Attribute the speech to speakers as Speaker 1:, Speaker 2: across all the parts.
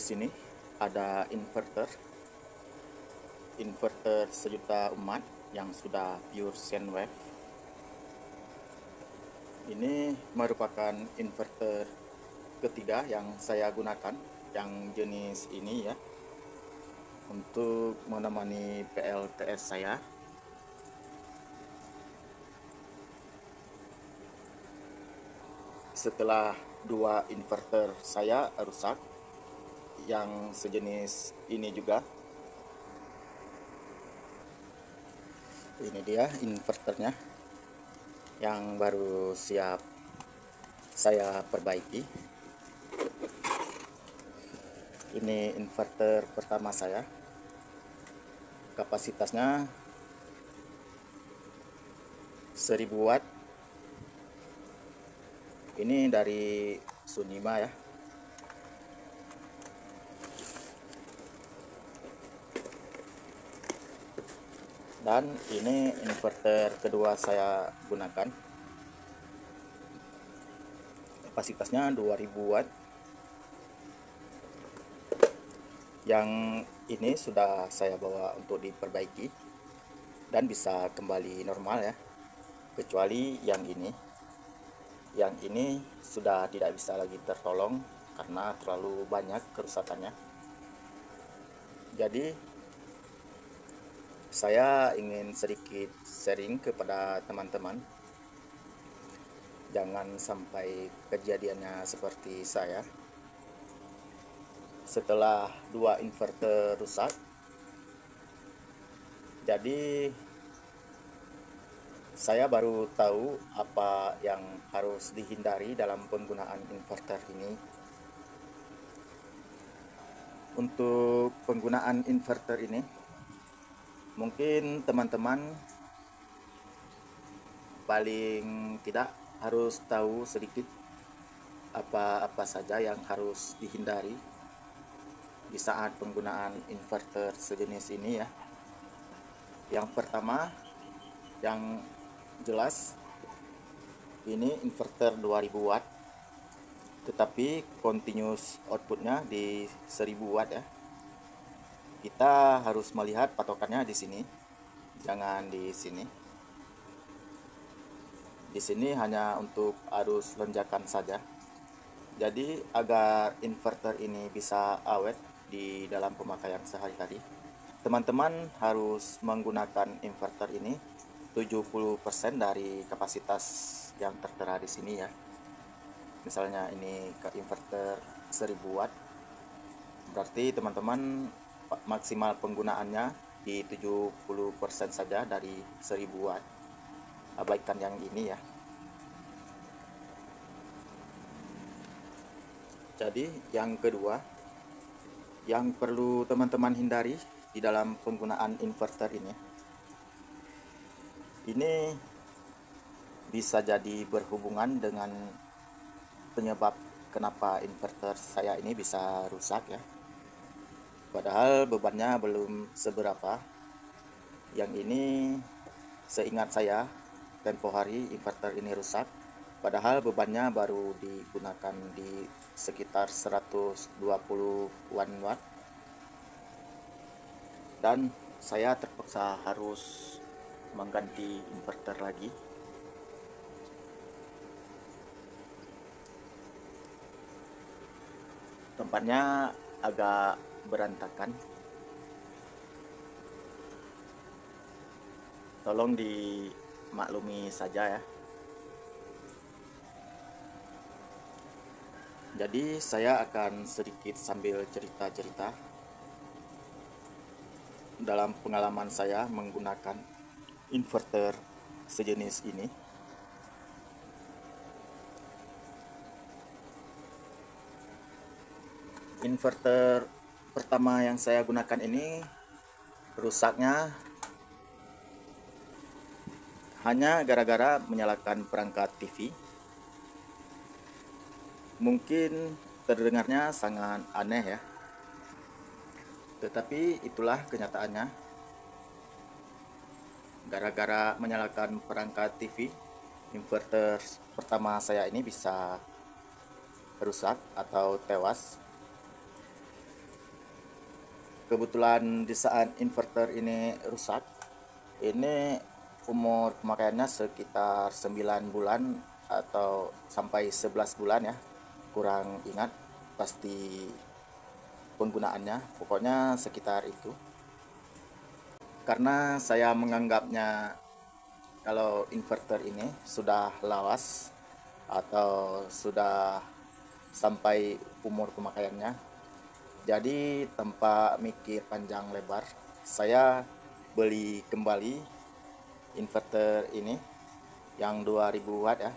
Speaker 1: sini ada inverter sejuta umat yang sudah pure sine wave. Ini merupakan inverter ketiga yang saya gunakan, yang jenis ini ya, untuk menemani PLTS saya. Setelah dua inverter saya rusak yang sejenis ini juga, ini dia inverternya yang baru siap saya perbaiki. Ini inverter pertama saya, kapasitasnya 1000 watt. Ini dari Sunima ya. Dan ini inverter kedua saya gunakan, kapasitasnya 2000 watt. Yang ini sudah saya bawa untuk diperbaiki dan bisa kembali normal ya, kecuali yang ini sudah tidak bisa lagi tertolong karena terlalu banyak kerusakannya. Jadi saya ingin sedikit sharing kepada teman-teman, jangan sampai kejadiannya seperti saya. Setelah dua inverter rusak, jadi saya baru tahu apa yang harus dihindari dalam penggunaan inverter ini. Untuk penggunaan inverter ini, mungkin teman-teman paling tidak harus tahu sedikit apa-apa saja yang harus dihindari di saat penggunaan inverter sejenis ini ya. Yang pertama, yang jelas, ini inverter 2000 watt tetapi continuous outputnya di 1000 watt ya. Kita harus melihat patokannya di sini, jangan di sini. Di sini hanya untuk arus lonjakan saja. Jadi agar inverter ini bisa awet di dalam pemakaian sehari-hari, teman-teman harus menggunakan inverter ini 70% dari kapasitas yang tertera di sini ya. Misalnya ini ke inverter 1000 watt, berarti teman-teman maksimal penggunaannya di 70% saja dari 1000 watt. Abaikan yang ini ya. Jadi yang kedua yang perlu teman-teman hindari di dalam penggunaan inverter ini bisa jadi berhubungan dengan penyebab kenapa inverter saya ini bisa rusak ya. Padahal bebannya belum seberapa. Yang ini seingat saya tempo hari inverter ini rusak, padahal bebannya baru digunakan di sekitar 120-an watt. Dan saya terpaksa harus mengganti inverter lagi. Tempatnya agak berantakan, tolong dimaklumi saja ya. Jadi saya akan sedikit sambil cerita-cerita dalam pengalaman saya menggunakan inverter sejenis ini. Inverter pertama yang saya gunakan ini rusaknya hanya gara-gara menyalakan perangkat TV. Mungkin terdengarnya sangat aneh ya, tetapi itulah kenyataannya. Gara-gara menyalakan perangkat TV, inverter pertama saya ini bisa rusak atau tewas. Kebetulan di saat inverter ini rusak, ini umur pemakaiannya sekitar 9 bulan atau sampai 11 bulan ya. Kurang ingat pasti penggunaannya, pokoknya sekitar itu. Karena saya menganggapnya kalau inverter ini sudah lawas atau sudah sampai umur pemakaiannya, jadi tanpa mikir panjang lebar, saya beli kembali inverter ini yang 2000 watt ya.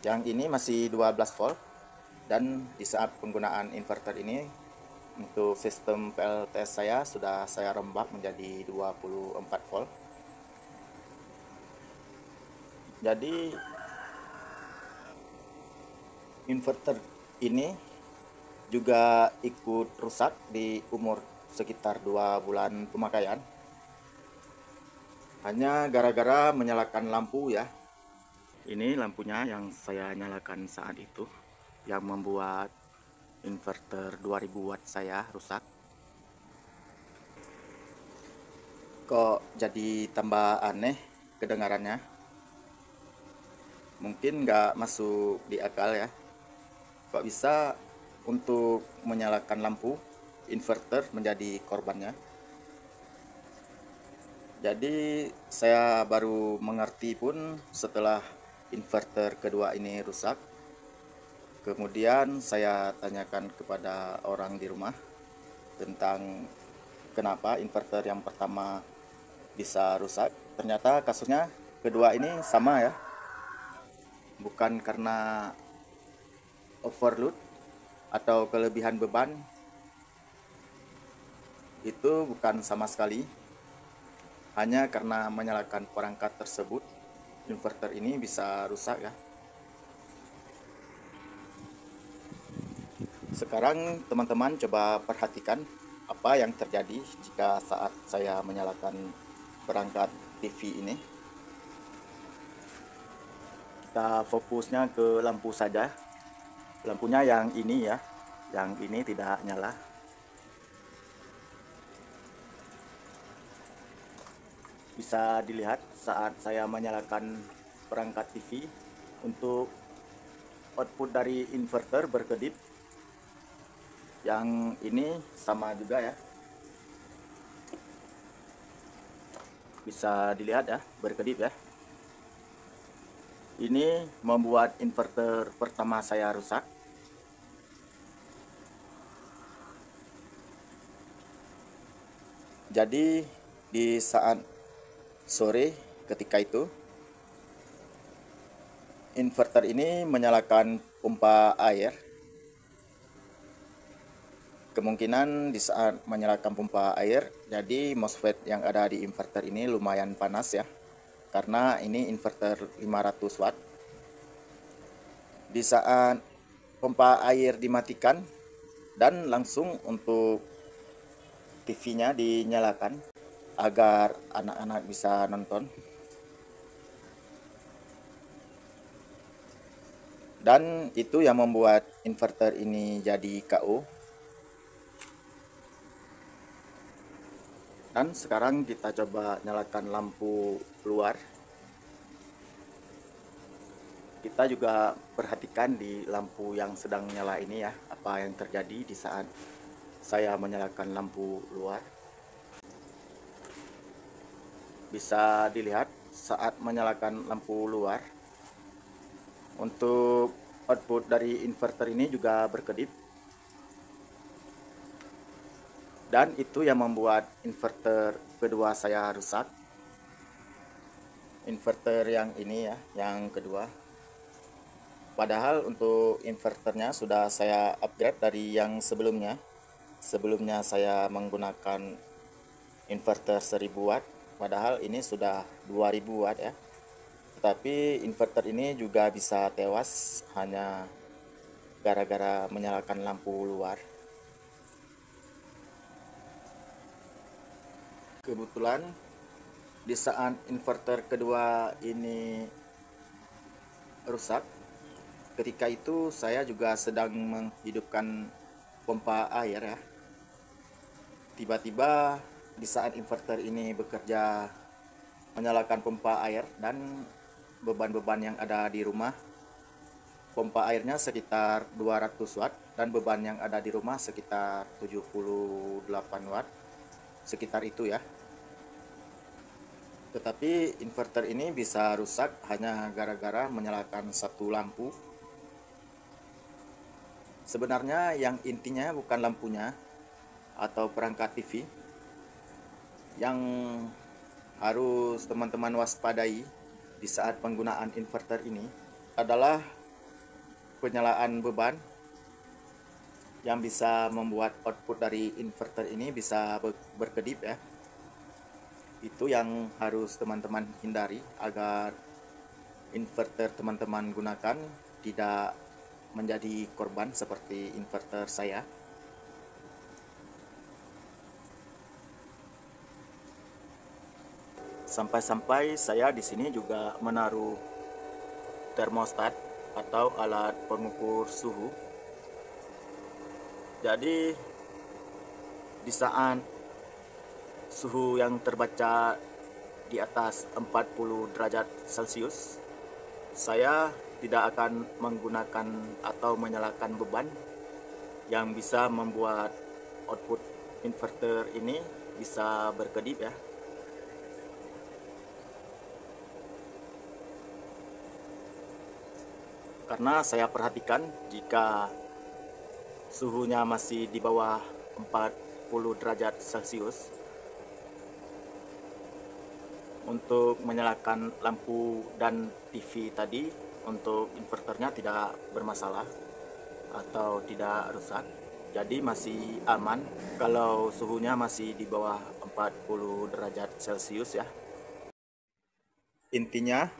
Speaker 1: Yang ini masih 12 volt, dan di saat penggunaan inverter ini untuk sistem PLTS saya sudah saya rombak menjadi 24 volt. Jadi inverter ini juga ikut rusak di umur sekitar 2 bulan pemakaian, hanya gara-gara menyalakan lampu ya. Ini lampunya yang saya nyalakan saat itu yang membuat inverter 2000 watt saya rusak. Kok jadi tambah aneh kedengarannya? Mungkin nggak masuk di akal ya. Kok bisa untuk menyalakan lampu inverter menjadi korbannya? Jadi saya baru mengerti pun setelah inverter kedua ini rusak. Kemudian saya tanyakan kepada orang di rumah tentang kenapa inverter yang pertama bisa rusak. Ternyata kasusnya kedua ini sama ya. Bukan karena overload atau kelebihan beban, itu bukan sama sekali. Hanya karena menyalakan perangkat tersebut, inverter ini bisa rusak ya. Sekarang teman-teman coba perhatikan apa yang terjadi jika saat saya menyalakan perangkat TV ini. Kita fokusnya ke lampu saja. Lampunya yang ini ya, yang ini tidak nyala. Bisa dilihat saat saya menyalakan perangkat TV, untuk output dari inverter berkedip. Yang ini sama juga ya, bisa dilihat ya, berkedip ya. Ini membuat inverter pertama saya rusak. Jadi di saat sore ketika itu, inverter ini menyalakan pompa air. Kemungkinan di saat menyalakan pompa air, jadi MOSFET yang ada di inverter ini lumayan panas ya. Karena ini inverter 500 watt. Di saat pompa air dimatikan dan langsung untuk TV-nya dinyalakan agar anak-anak bisa nonton. Dan itu yang membuat inverter ini jadi KO. Dan sekarang kita coba nyalakan lampu luar. Kita juga perhatikan di lampu yang sedang nyala ini ya, apa yang terjadi di saat saya menyalakan lampu luar. Bisa dilihat saat menyalakan lampu luar, untuk output dari inverter ini juga berkedip. Dan itu yang membuat inverter kedua saya rusak. Inverter yang ini ya, yang kedua. Padahal untuk inverternya sudah saya upgrade dari yang sebelumnya. Sebelumnya saya menggunakan inverter 1000 watt, padahal ini sudah 2000 watt ya. Tetapi inverter ini juga bisa tewas hanya gara-gara menyalakan lampu luar. Kebetulan di saat inverter kedua ini rusak, ketika itu saya juga sedang menghidupkan pompa air ya. tiba-tiba di saat inverter ini bekerja menyalakan pompa air dan beban-beban yang ada di rumah, pompa airnya sekitar 200 watt dan beban yang ada di rumah sekitar 78 watt, sekitar itu ya. Tetapi inverter ini bisa rusak hanya gara-gara menyalakan satu lampu. Sebenarnya yang intinya bukan lampunya atau perangkat TV. Yang harus teman-teman waspadai di saat penggunaan inverter ini adalah penyalaan beban yang bisa membuat output dari inverter ini bisa berkedip ya. Itu yang harus teman-teman hindari agar inverter teman-teman gunakan tidak menjadi korban seperti inverter saya. Sampai-sampai saya di sini juga menaruh termostat atau alat pengukur suhu. Jadi di saat suhu yang terbaca di atas 40 derajat Celcius, saya tidak akan menggunakan atau menyalakan beban yang bisa membuat output inverter ini bisa berkedip ya. Karena saya perhatikan jika suhunya masih di bawah 40 derajat Celcius, untuk menyalakan lampu dan TV tadi untuk inverternya tidak bermasalah atau tidak rusak. Jadi masih aman kalau suhunya masih di bawah 40 derajat Celcius ya. Intinya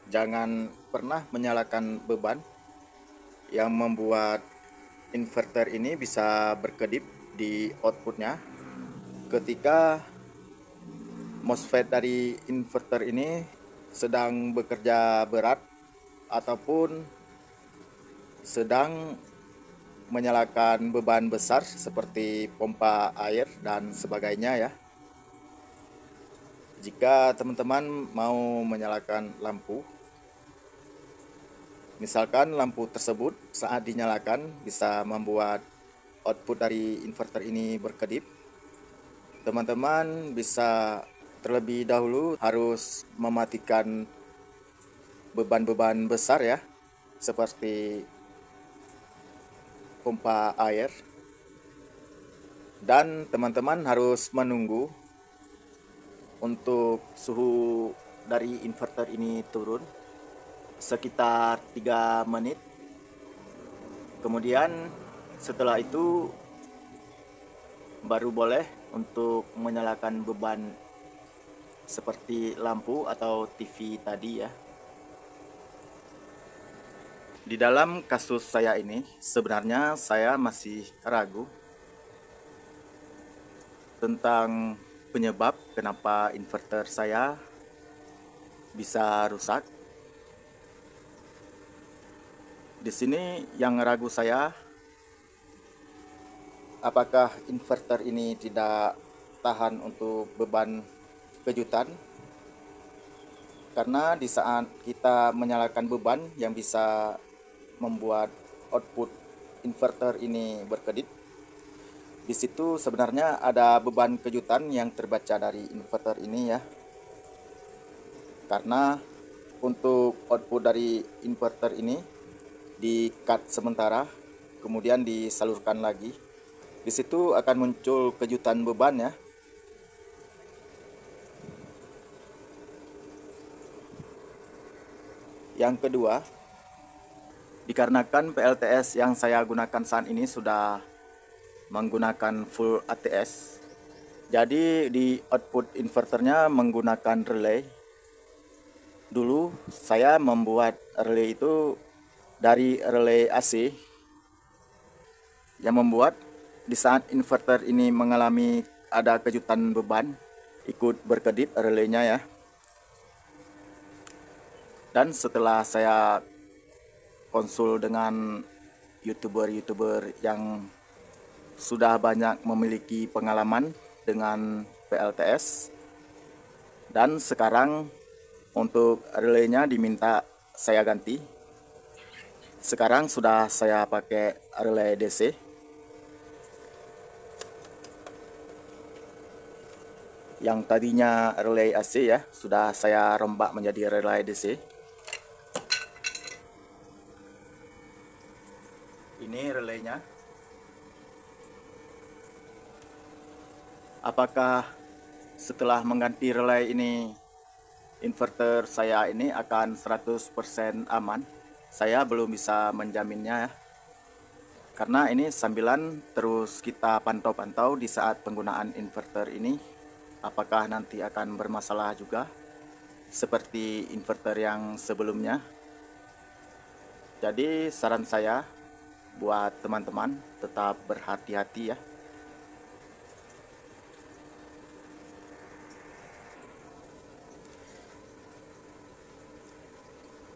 Speaker 1: jangan pernah menyalakan beban yang membuat inverter ini bisa berkedip di outputnya ketika MOSFET dari inverter ini sedang bekerja berat ataupun sedang menyalakan beban besar seperti pompa air dan sebagainya ya. Jika teman-teman mau menyalakan lampu, misalkan lampu tersebut saat dinyalakan bisa membuat output dari inverter ini berkedip, teman-teman bisa terlebih dahulu harus mematikan beban-beban besar ya, seperti pompa air, dan teman-teman harus menunggu untuk suhu dari inverter ini turun sekitar 3 menit. Kemudian setelah itu baru boleh untuk menyalakan beban seperti lampu atau TV tadi ya. Di dalam kasus saya ini sebenarnya saya masih ragu tentang penyebab kenapa inverter saya bisa rusak. Di sini yang ragu saya, apakah inverter ini tidak tahan untuk beban kejutan? Karena di saat kita menyalakan beban yang bisa membuat output inverter ini berkedip, di situ sebenarnya ada beban kejutan yang terbaca dari inverter ini ya. Karena untuk output dari inverter ini di cut sementara, kemudian disalurkan lagi. Di situ akan muncul kejutan beban ya. Yang kedua, dikarenakan PLTS yang saya gunakan saat ini sudah menggunakan full ATS, jadi di output inverternya menggunakan relay. Dulu saya membuat relay itu dari relay AC, yang membuat di saat inverter ini mengalami ada kejutan beban ikut berkedip relaynya ya. Dan setelah saya konsul dengan youtuber yang sudah banyak memiliki pengalaman dengan PLTS, dan sekarang untuk relaynya diminta saya ganti. Sekarang sudah saya pakai relay DC. Yang tadinya relay AC ya, sudah saya rombak menjadi relay DC. Ini relaynya. Apakah setelah mengganti relay ini inverter saya ini akan 100% aman? Saya belum bisa menjaminnya ya. Karena ini sambilan terus kita pantau-pantau di saat penggunaan inverter ini, apakah nanti akan bermasalah juga seperti inverter yang sebelumnya. Jadi saran saya buat teman-teman tetap berhati-hati ya.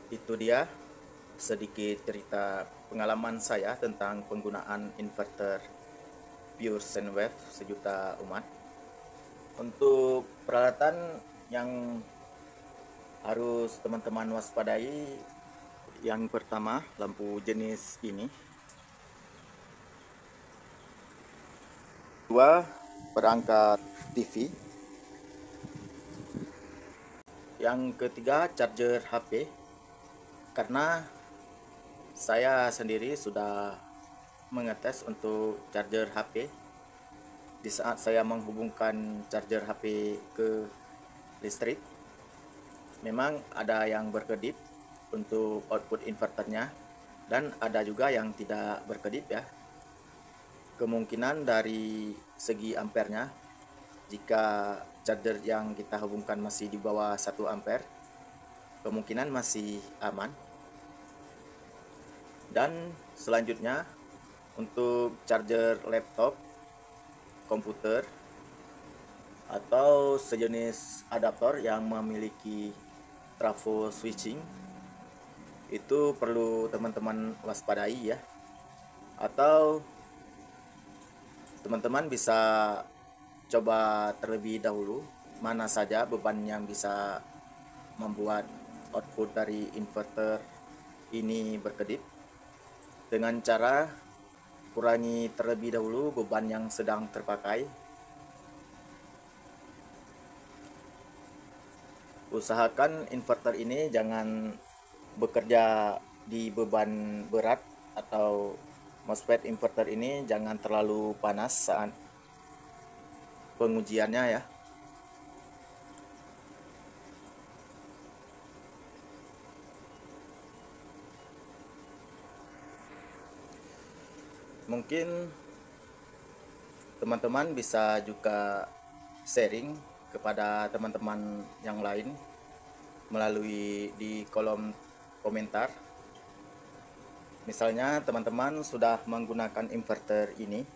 Speaker 1: Itu dia sedikit cerita pengalaman saya tentang penggunaan inverter Pure Sine Wave sejuta umat. Untuk peralatan yang harus teman-teman waspadai, yang pertama lampu jenis ini. Dua, perangkat TV. Yang ketiga, charger HP. Karena saya sendiri sudah mengetes untuk charger HP. Di saat saya menghubungkan charger HP ke listrik, memang ada yang berkedip untuk output inverternya, dan ada juga yang tidak berkedip ya. Kemungkinan dari segi ampernya, jika charger yang kita hubungkan masih di bawah 1 ampere, kemungkinan masih aman. Dan selanjutnya untuk charger laptop, komputer, atau sejenis adaptor yang memiliki trafo switching, itu perlu teman-teman waspadai ya. Atau teman-teman bisa coba terlebih dahulu mana saja beban yang bisa membuat output dari inverter ini berkedip, dengan cara kurangi terlebih dahulu beban yang sedang terpakai. Usahakan inverter ini jangan bekerja di beban berat, atau MOSFET inverter ini jangan terlalu panas saat pengujiannya ya. Mungkin teman-teman bisa juga sharing kepada teman-teman yang lain melalui di kolom komentar. Misalnya teman-teman sudah menggunakan inverter ini,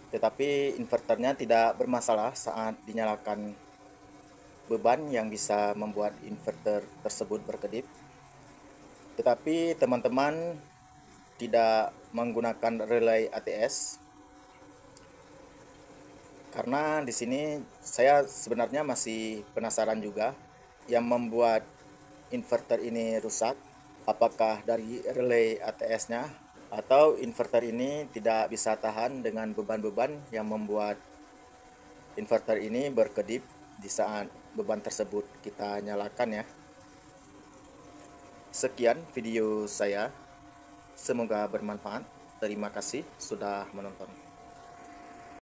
Speaker 1: tetapi inverternya tidak bermasalah saat dinyalakan beban yang bisa membuat inverter tersebut berkedip, tetapi teman-teman tidak menggunakan relay ATS. Karena di sini saya sebenarnya masih penasaran juga yang membuat inverter ini rusak, apakah dari relay ATS-nya atau inverter ini tidak bisa tahan dengan beban-beban yang membuat inverter ini berkedip di saat beban tersebut kita nyalakan ya. Sekian video saya, semoga bermanfaat. Terima kasih sudah menonton.